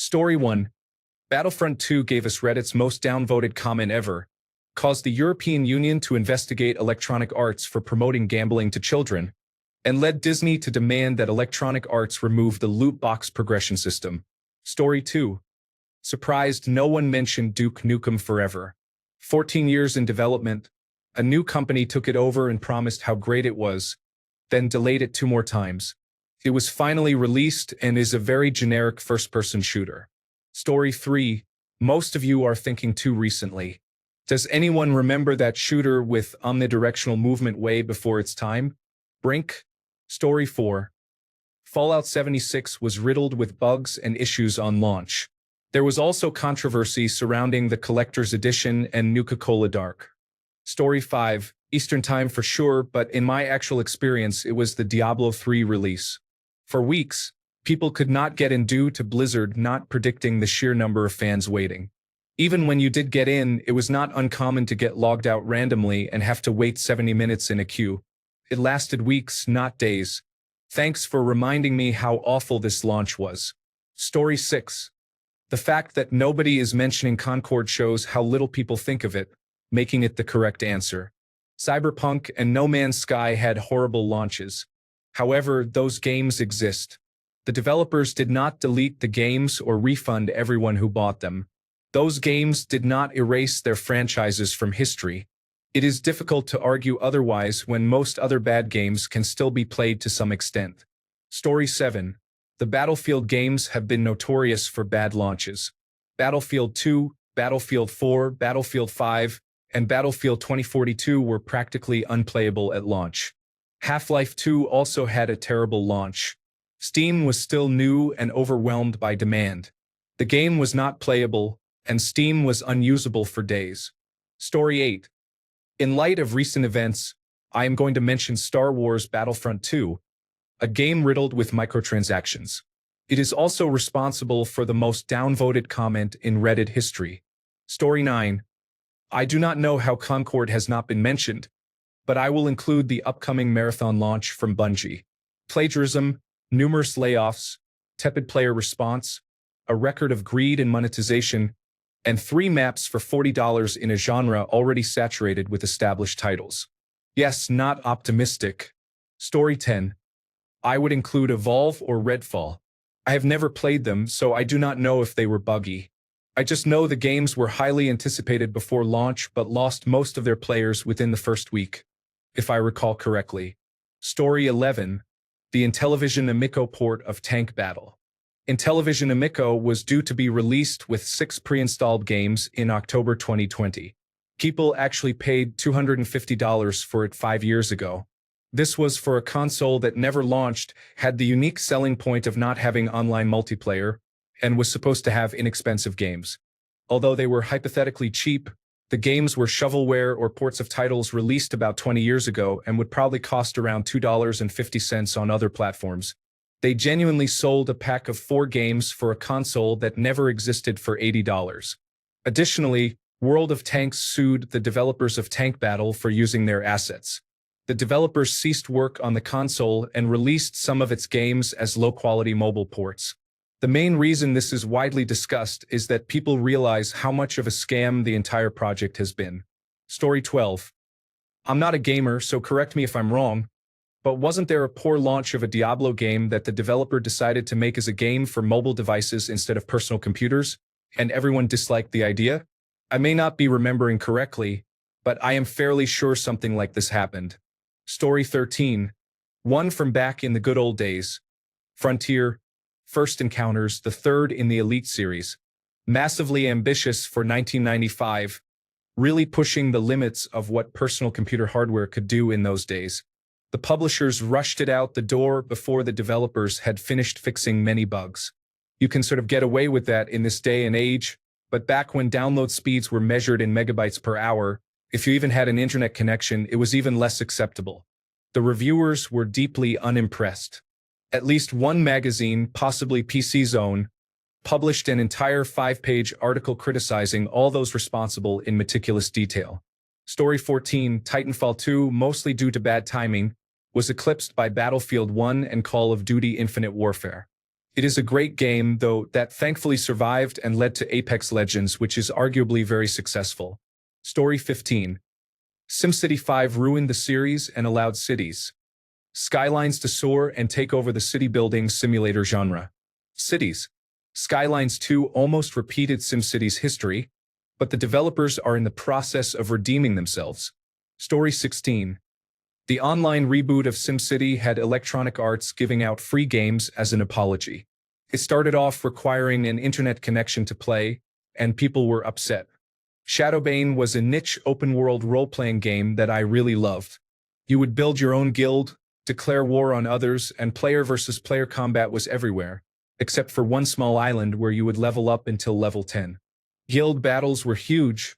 Story 1. Battlefront 2 gave us Reddit's most downvoted comment ever, caused the European Union to investigate Electronic Arts for promoting gambling to children, and led Disney to demand that Electronic Arts remove the loot box progression system. Story 2. Surprised no one mentioned Duke Nukem Forever. 14 years in development, a new company took it over and promised how great it was, then delayed it 2 more times. It was finally released and is a very generic first-person shooter. Story 3. Most of you are thinking too recently. Does anyone remember that shooter with omnidirectional movement way before its time? Brink. Story 4. Fallout 76 was riddled with bugs and issues on launch. There was also controversy surrounding the Collector's Edition and Nuka-Cola Dark. Story 5. Eastern Time for sure, but in my actual experience it was the Diablo 3 release. For weeks, people could not get in due to Blizzard not predicting the sheer number of fans waiting. Even when you did get in, it was not uncommon to get logged out randomly and have to wait 70 minutes in a queue. It lasted weeks, not days. Thanks for reminding me how awful this launch was. Story 6. The fact that nobody is mentioning Concord shows how little people think of it, making it the correct answer. Cyberpunk and No Man's Sky had horrible launches. However, those games exist. The developers did not delete the games or refund everyone who bought them. Those games did not erase their franchises from history. It is difficult to argue otherwise when most other bad games can still be played to some extent. Story 7. The Battlefield games have been notorious for bad launches. Battlefield 2, Battlefield 4, Battlefield 5, and Battlefield 2042 were practically unplayable at launch. Half-Life 2 also had a terrible launch. Steam was still new and overwhelmed by demand. The game was not playable, and Steam was unusable for days. Story 8. In light of recent events, I am going to mention Star Wars Battlefront 2, a game riddled with microtransactions. It is also responsible for the most downvoted comment in Reddit history. Story 9. I do not know how Concord has not been mentioned, but I will include the upcoming marathon launch from Bungie. Plagiarism, numerous layoffs, tepid player response, a record of greed and monetization, and 3 maps for $40 in a genre already saturated with established titles. Yes, not optimistic. Story 10. I would include Evolve or Redfall. I have never played them, so I do not know if they were buggy. I just know the games were highly anticipated before launch but lost most of their players within the first week, if I recall correctly. Story 11. The Intellivision Amico port of Tank Battle. Intellivision Amico was due to be released with 6 pre-installed games in October 2020. People actually paid $250 for it 5 years ago. This was for a console that never launched, had the unique selling point of not having online multiplayer, and was supposed to have inexpensive games. Although they were hypothetically cheap, the games were shovelware or ports of titles released about 20 years ago and would probably cost around $2.50 on other platforms. They genuinely sold a pack of 4 games for a console that never existed for $80. Additionally, World of Tanks sued the developers of Tank Battle for using their assets. The developers ceased work on the console and released some of its games as low-quality mobile ports. The main reason this is widely discussed is that people realize how much of a scam the entire project has been. Story 12. I'm not a gamer, so correct me if I'm wrong, but wasn't there a poor launch of a Diablo game that the developer decided to make as a game for mobile devices instead of personal computers, and everyone disliked the idea? I may not be remembering correctly, but I am fairly sure something like this happened. Story 13. One from back in the good old days. Frontier. First Encounters, the third in the Elite series. Massively ambitious for 1995, really pushing the limits of what personal computer hardware could do in those days. The publishers rushed it out the door before the developers had finished fixing many bugs. You can sort of get away with that in this day and age, but back when download speeds were measured in megabytes per hour, if you even had an internet connection, it was even less acceptable. The reviewers were deeply unimpressed. At least one magazine, possibly PC Zone, published an entire 5-page article criticizing all those responsible in meticulous detail. Story 14, Titanfall 2, mostly due to bad timing, was eclipsed by Battlefield 1 and Call of Duty Infinite Warfare. It is a great game, though, that thankfully survived and led to Apex Legends, which is arguably very successful. Story 15. SimCity 5 ruined the series and allowed cities skylines to soar and take over the city building simulator genre. Cities Skylines 2 almost repeated SimCity's history, but the developers are in the process of redeeming themselves. Story 16. The online reboot of SimCity had Electronic Arts giving out free games as an apology. It started off requiring an internet connection to play, and people were upset. Shadowbane was a niche open-world role-playing game that I really loved. You would build your own guild, declare war on others, and player versus player combat was everywhere, except for one small island where you would level up until level 10. Guild battles were huge,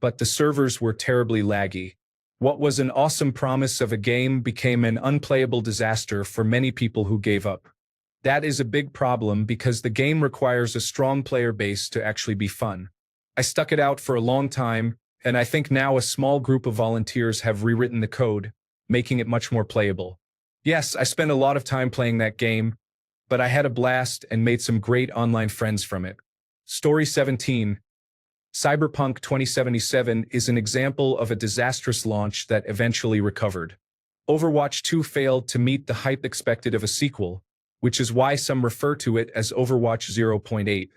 but the servers were terribly laggy. What was an awesome promise of a game became an unplayable disaster for many people who gave up. That is a big problem because the game requires a strong player base to actually be fun. I stuck it out for a long time, and I think now a small group of volunteers have rewritten the code, making it much more playable. Yes, I spent a lot of time playing that game, but I had a blast and made some great online friends from it. Story 17. Cyberpunk 2077 is an example of a disastrous launch that eventually recovered. Overwatch 2 failed to meet the hype expected of a sequel, which is why some refer to it as Overwatch 0.8.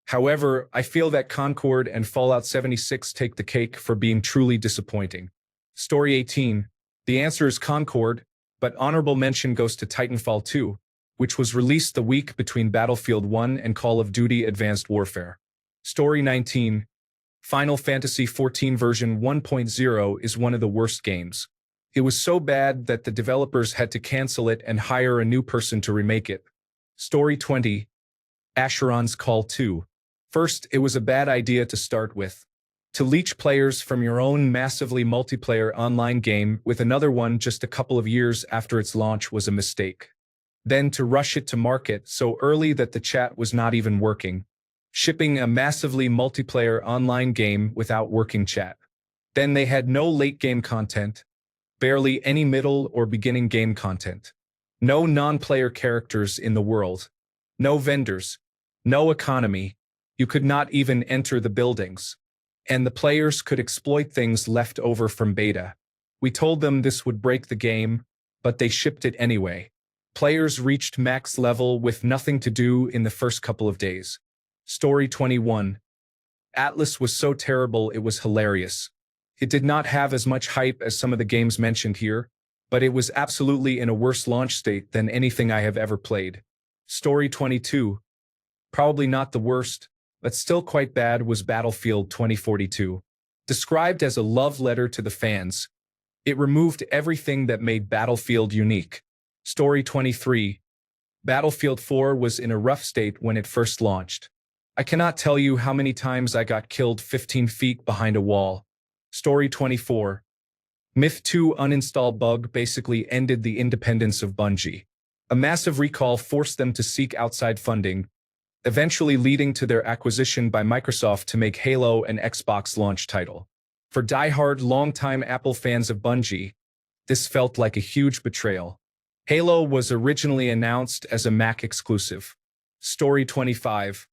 However, I feel that Concord and Fallout 76 take the cake for being truly disappointing. Story 18. The answer is Concord, but honorable mention goes to Titanfall 2, which was released the week between Battlefield 1 and Call of Duty Advanced Warfare. Story 19. Final Fantasy XIV version 1.0 is one of the worst games. It was so bad that the developers had to cancel it and hire a new person to remake it. Story 20. Asheron's Call 2. First, it was a bad idea to start with. To leech players from your own massively multiplayer online game with another one just a couple of years after its launch was a mistake. Then to rush it to market so early that the chat was not even working. Shipping a massively multiplayer online game without working chat. Then they had no late game content, barely any middle or beginning game content. No non-player characters in the world. No vendors. No economy. You could not even enter the buildings. And the players could exploit things left over from beta. We told them this would break the game, but they shipped it anyway. Players reached max level with nothing to do in the first couple of days. Story 21. Atlas was so terrible it was hilarious. It did not have as much hype as some of the games mentioned here, but it was absolutely in a worse launch state than anything I have ever played. Story 22. Probably not the worst, but still quite bad was Battlefield 2042. Described as a love letter to the fans, it removed everything that made Battlefield unique. Story 23. Battlefield 4 was in a rough state when it first launched. I cannot tell you how many times I got killed 15 feet behind a wall. Story 24. Myth 2 uninstall bug basically ended the independence of Bungie. A massive recall forced them to seek outside funding, eventually leading to their acquisition by Microsoft to make Halo an Xbox launch title. For die-hard longtime Apple fans of Bungie, this felt like a huge betrayal. Halo was originally announced as a Mac exclusive. Story 25.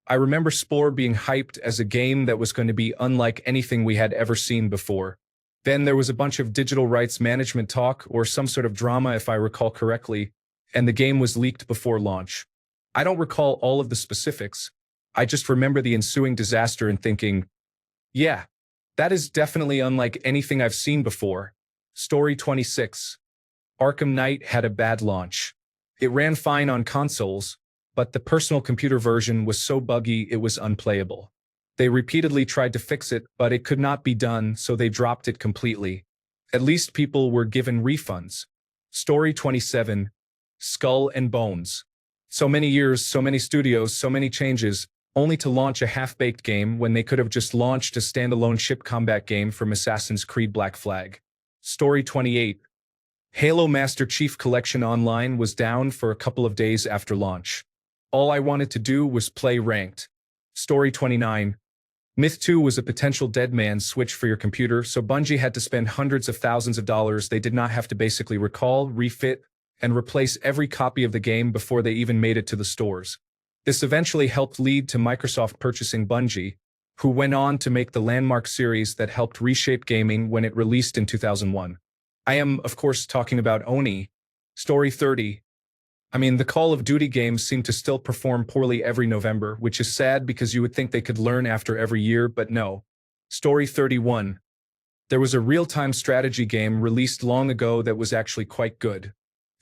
I remember Spore being hyped as a game that was going to be unlike anything we had ever seen before. Then there was a bunch of digital rights management talk or some sort of drama if I recall correctly, and the game was leaked before launch. I don't recall all of the specifics. I just remember the ensuing disaster and thinking, yeah, that is definitely unlike anything I've seen before. Story 26. Arkham Knight had a bad launch. It ran fine on consoles, but the personal computer version was so buggy it was unplayable. They repeatedly tried to fix it, but it could not be done, so they dropped it completely. At least people were given refunds. Story 27. Skull and Bones. So many years, so many studios, so many changes, only to launch a half-baked game when they could have just launched a standalone ship combat game from Assassin's Creed Black Flag. Story 28. Halo Master Chief Collection Online was down for a couple of days after launch. All I wanted to do was play ranked. Story 29. Myth 2 was a potential dead man's switch for your computer, so Bungie had to spend hundreds of thousands of dollars they did not have to basically recall, refit, and replace every copy of the game before they even made it to the stores. This eventually helped lead to Microsoft purchasing Bungie, who went on to make the landmark series that helped reshape gaming when it released in 2001. I am, of course, talking about Oni. Story 30. The Call of Duty games seem to still perform poorly every November, which is sad because you would think they could learn after every year, but no. Story 31. There was a real-time strategy game released long ago that was actually quite good.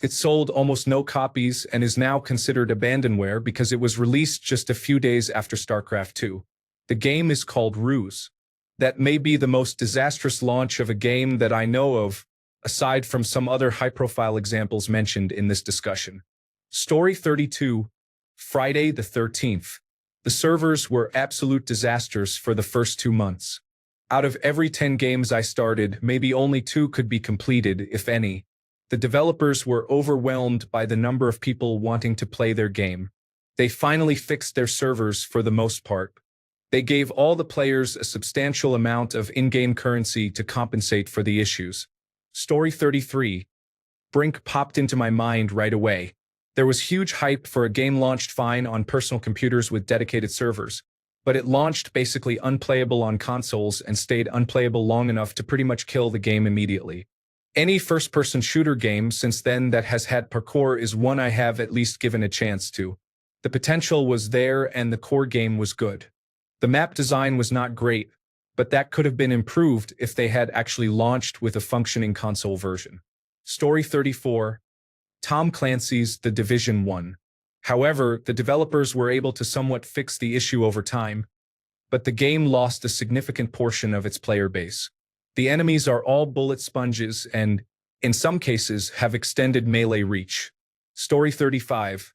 It sold almost no copies and is now considered abandonware because it was released just a few days after StarCraft 2. The game is called Ruse. That may be the most disastrous launch of a game that I know of, aside from some other high-profile examples mentioned in this discussion. Story 32. Friday the 13th. The servers were absolute disasters for the first 2 months. Out of every 10 games I started, maybe only 2 could be completed, if any. The developers were overwhelmed by the number of people wanting to play their game. They finally fixed their servers for the most part. They gave all the players a substantial amount of in-game currency to compensate for the issues. Story 33. Brink popped into my mind right away. There was huge hype for a game launched fine on personal computers with dedicated servers, but it launched basically unplayable on consoles and stayed unplayable long enough to pretty much kill the game immediately. Any first-person shooter game since then that has had parkour is one I have at least given a chance to. The potential was there and the core game was good. The map design was not great, but that could have been improved if they had actually launched with a functioning console version. Story 34. Tom Clancy's The Division 1. However, the developers were able to somewhat fix the issue over time, but the game lost a significant portion of its player base. The enemies are all bullet sponges and, in some cases, have extended melee reach. Story 35.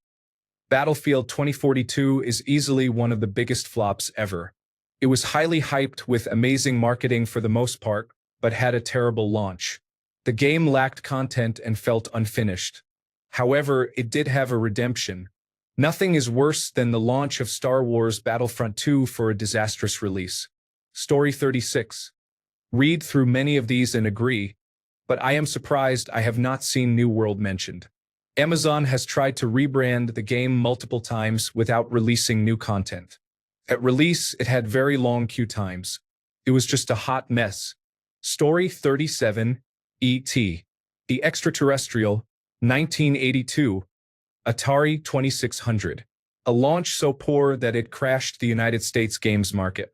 Battlefield 2042 is easily one of the biggest flops ever. It was highly hyped with amazing marketing for the most part, but had a terrible launch. The game lacked content and felt unfinished. However, it did have a redemption. Nothing is worse than the launch of Star Wars Battlefront 2 for a disastrous release. Story 36. Read through many of these and agree, but I am surprised I have not seen New World mentioned. Amazon has tried to rebrand the game multiple times without releasing new content. At release, it had very long queue times. It was just a hot mess. Story 37. E.T. The Extraterrestrial, 1982. Atari 2600. A launch so poor that it crashed the United States games market.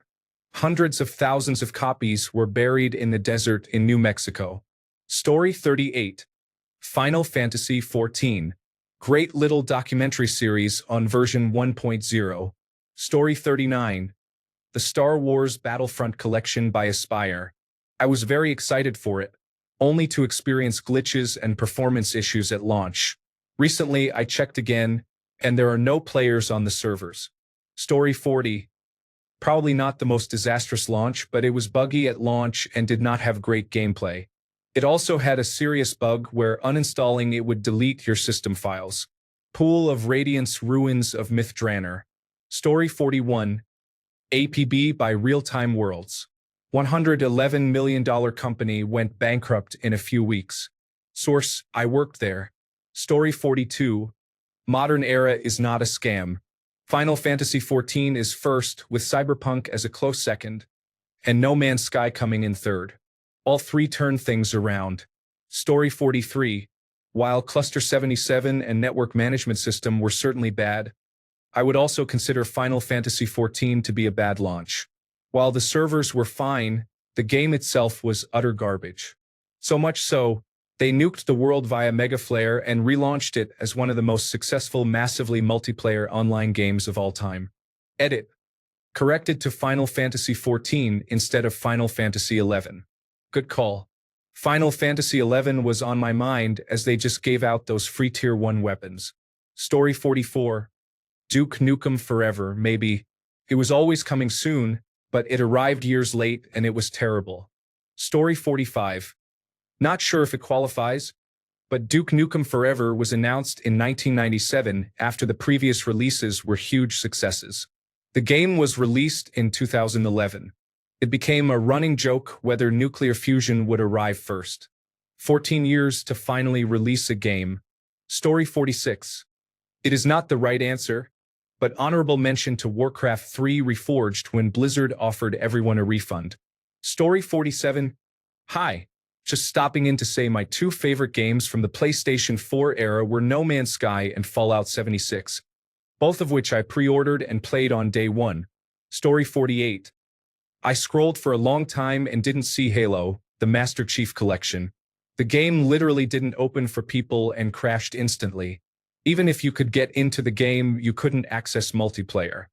Hundreds of thousands of copies were buried in the desert in New Mexico. Story 38. Final Fantasy XIV. Great little documentary series on version 1.0. Story 39. The Star Wars Battlefront Collection by Aspyr. I was very excited for it, only to experience glitches and performance issues at launch. Recently, I checked again, and there are no players on the servers. Story 40. Probably not the most disastrous launch, but it was buggy at launch and did not have great gameplay. It also had a serious bug where uninstalling it would delete your system files. Pool of Radiance Ruins of Mythdraenor. Story 41. APB by Real-Time Worlds. $111 million company went bankrupt in a few weeks. Source, I worked there. Story 42. Modern Era is not a scam. Final Fantasy XIV is first, with Cyberpunk as a close second, and No Man's Sky coming in third. All three turn things around. Story 43. While Cluster 77 and Network Management System were certainly bad, I would also consider Final Fantasy XIV to be a bad launch. While the servers were fine, the game itself was utter garbage. So much so, they nuked the world via Megaflare and relaunched it as one of the most successful massively multiplayer online games of all time. Edit. Corrected to Final Fantasy XIV instead of Final Fantasy XI. Good call. Final Fantasy XI was on my mind as they just gave out those free Tier 1 weapons. Story 44. Duke Nukem Forever, maybe. It was always coming soon, but it arrived years late and it was terrible. Story 45. Not sure if it qualifies, but Duke Nukem Forever was announced in 1997 after the previous releases were huge successes. The game was released in 2011. It became a running joke whether Nuclear Fusion would arrive first. 14 years to finally release a game. Story 46. It is not the right answer, but honorable mention to Warcraft 3 Reforged when Blizzard offered everyone a refund. Story 47. Hi. Just stopping in to say my two favorite games from the PlayStation 4 era were No Man's Sky and Fallout 76, both of which I pre-ordered and played on day one. Story 48. I scrolled for a long time and didn't see Halo, the Master Chief Collection. The game literally didn't open for people and crashed instantly. Even if you could get into the game, you couldn't access multiplayer.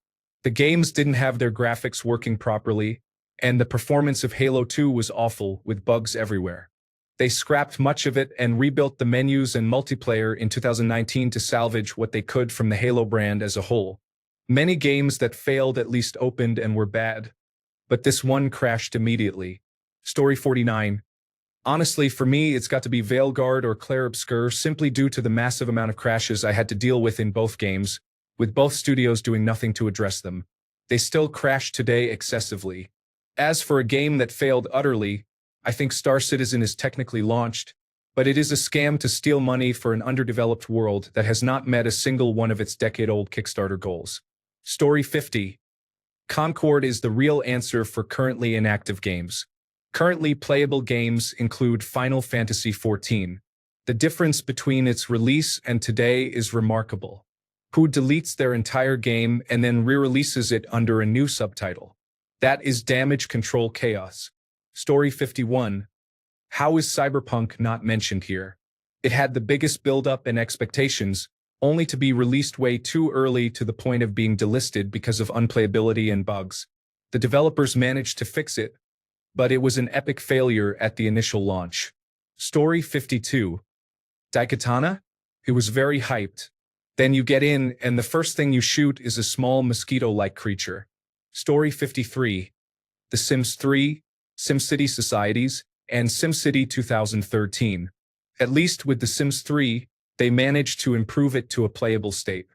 The games didn't have their graphics working properly, and the performance of Halo 2 was awful, with bugs everywhere. They scrapped much of it and rebuilt the menus and multiplayer in 2019 to salvage what they could from the Halo brand as a whole. Many games that failed at least opened and were bad, but this one crashed immediately. Story 49. Honestly, for me, it's got to be Veilguard or Clair Obscur simply due to the massive amount of crashes I had to deal with in both games, with both studios doing nothing to address them. They still crash today excessively. As for a game that failed utterly, I think Star Citizen is technically launched, but it is a scam to steal money for an underdeveloped world that has not met a single one of its decade-old Kickstarter goals. Story 50. Concord is the real answer for currently inactive games. Currently playable games include Final Fantasy XIV. The difference between its release and today is remarkable. Who deletes their entire game and then re-releases it under a new subtitle? That is damage control chaos. Story 51. How is Cyberpunk not mentioned here? It had the biggest build-up and expectations, only to be released way too early to the point of being delisted because of unplayability and bugs. The developers managed to fix it, but it was an epic failure at the initial launch. Story 52. Daikatana? It was very hyped. Then you get in, and the first thing you shoot is a small mosquito-like creature. Story 53. The Sims 3, SimCity Societies, and SimCity 2013. At least with The Sims 3, they managed to improve it to a playable state.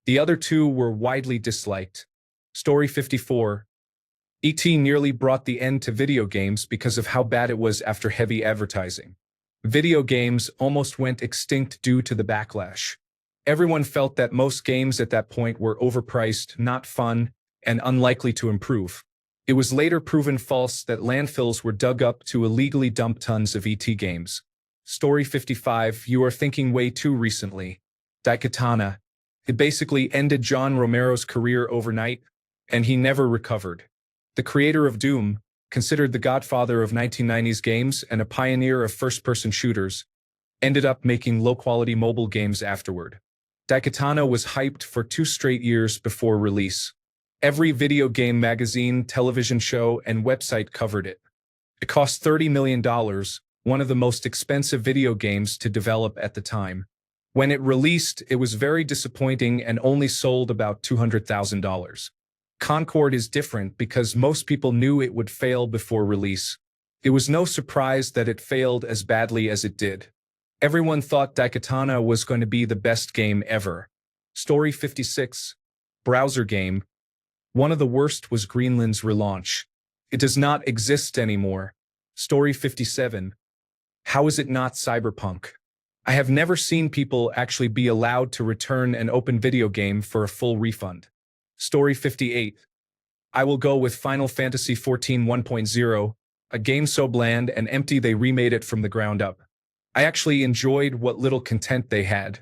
The other two were widely disliked. Story 54. E.T. nearly brought the end to video games because of how bad it was after heavy advertising. Video games almost went extinct due to the backlash. Everyone felt that most games at that point were overpriced, not fun, and unlikely to improve. It was later proven false that landfills were dug up to illegally dump tons of ET games. Story 55. You are thinking way too recently. Daikatana. It basically ended John Romero's career overnight, and he never recovered. The creator of Doom, considered the godfather of 1990s games and a pioneer of first-person shooters, ended up making low-quality mobile games afterward. Daikatana was hyped for 2 straight years before release. Every video game magazine, television show, and website covered it. It cost $30 million, one of the most expensive video games to develop at the time. When it released, it was very disappointing and only sold about $200,000. Concord is different because most people knew it would fail before release. It was no surprise that it failed as badly as it did. Everyone thought Daikatana was going to be the best game ever. Story 56. Browser game. One of the worst was Greenland's relaunch. It does not exist anymore. Story 57. How is it not Cyberpunk? I have never seen people actually be allowed to return an open video game for a full refund. Story 58. I will go with Final Fantasy XIV 1.0, a game so bland and empty they remade it from the ground up. I actually enjoyed what little content they had.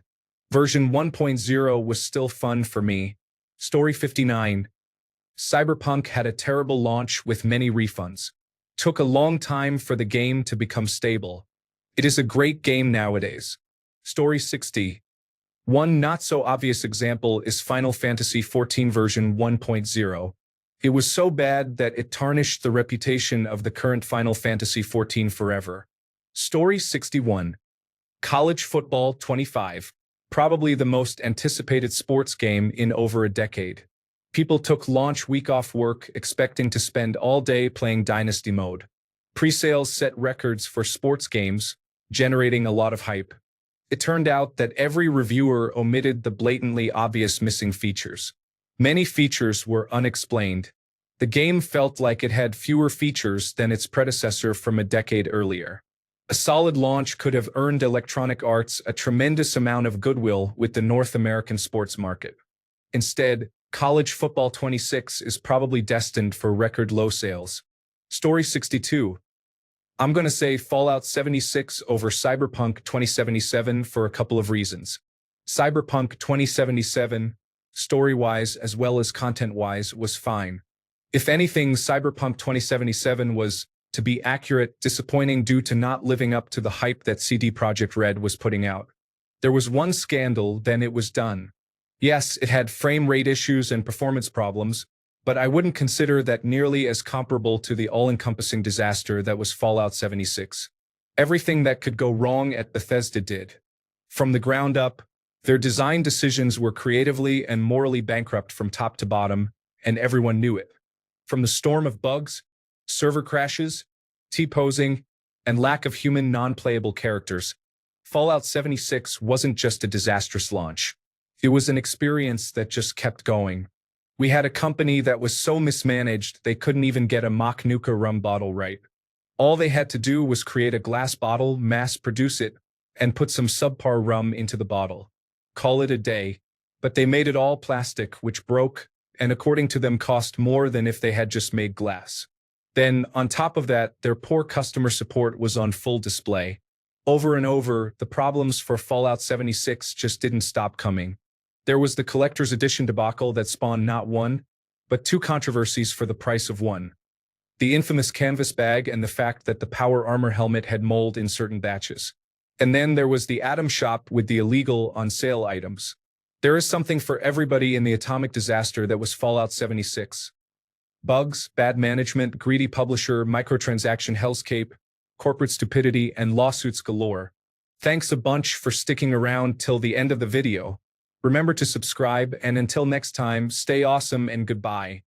Version 1.0 was still fun for me. Story 59. Cyberpunk had a terrible launch with many refunds. Took a long time for the game to become stable. It is a great game nowadays. Story 60. One not-so-obvious example is Final Fantasy XIV version 1.0. It was so bad that it tarnished the reputation of the current Final Fantasy XIV forever. Story 61. College Football 25. Probably the most anticipated sports game in over a decade. People took launch week off work expecting to spend all day playing Dynasty mode. Pre-sales set records for sports games, generating a lot of hype. It turned out that every reviewer omitted the blatantly obvious missing features. Many features were unexplained. The game felt like it had fewer features than its predecessor from a decade earlier. A solid launch could have earned Electronic Arts a tremendous amount of goodwill with the North American sports market. Instead, College Football 26 is probably destined for record low sales. Story 62. I'm going to say Fallout 76 over Cyberpunk 2077 for a couple of reasons. Cyberpunk 2077, story-wise as well as content-wise, was fine. If anything, Cyberpunk 2077 was, to be accurate, disappointing due to not living up to the hype that CD Projekt Red was putting out. There was one scandal, then it was done. Yes, it had frame rate issues and performance problems, but I wouldn't consider that nearly as comparable to the all-encompassing disaster that was Fallout 76. Everything that could go wrong at Bethesda did. From the ground up, their design decisions were creatively and morally bankrupt from top to bottom, and everyone knew it. From the storm of bugs, server crashes, T-posing, and lack of human non-playable characters, Fallout 76 wasn't just a disastrous launch. It was an experience that just kept going. We had a company that was so mismanaged they couldn't even get a mock Nuka rum bottle right. All they had to do was create a glass bottle, mass-produce it, and put some subpar rum into the bottle. Call it a day. But they made it all plastic, which broke, and according to them cost more than if they had just made glass. Then, on top of that, their poor customer support was on full display. Over and over, the problems for Fallout 76 just didn't stop coming. There was the collector's edition debacle that spawned not one, but two controversies for the price of one. The infamous canvas bag and the fact that the power armor helmet had mold in certain batches. And then there was the Atom Shop with the illegal on-sale items. There is something for everybody in the atomic disaster that was Fallout 76. Bugs, bad management, greedy publisher, microtransaction hellscape, corporate stupidity, and lawsuits galore. Thanks a bunch for sticking around till the end of the video. Remember to subscribe, and until next time, stay awesome and goodbye.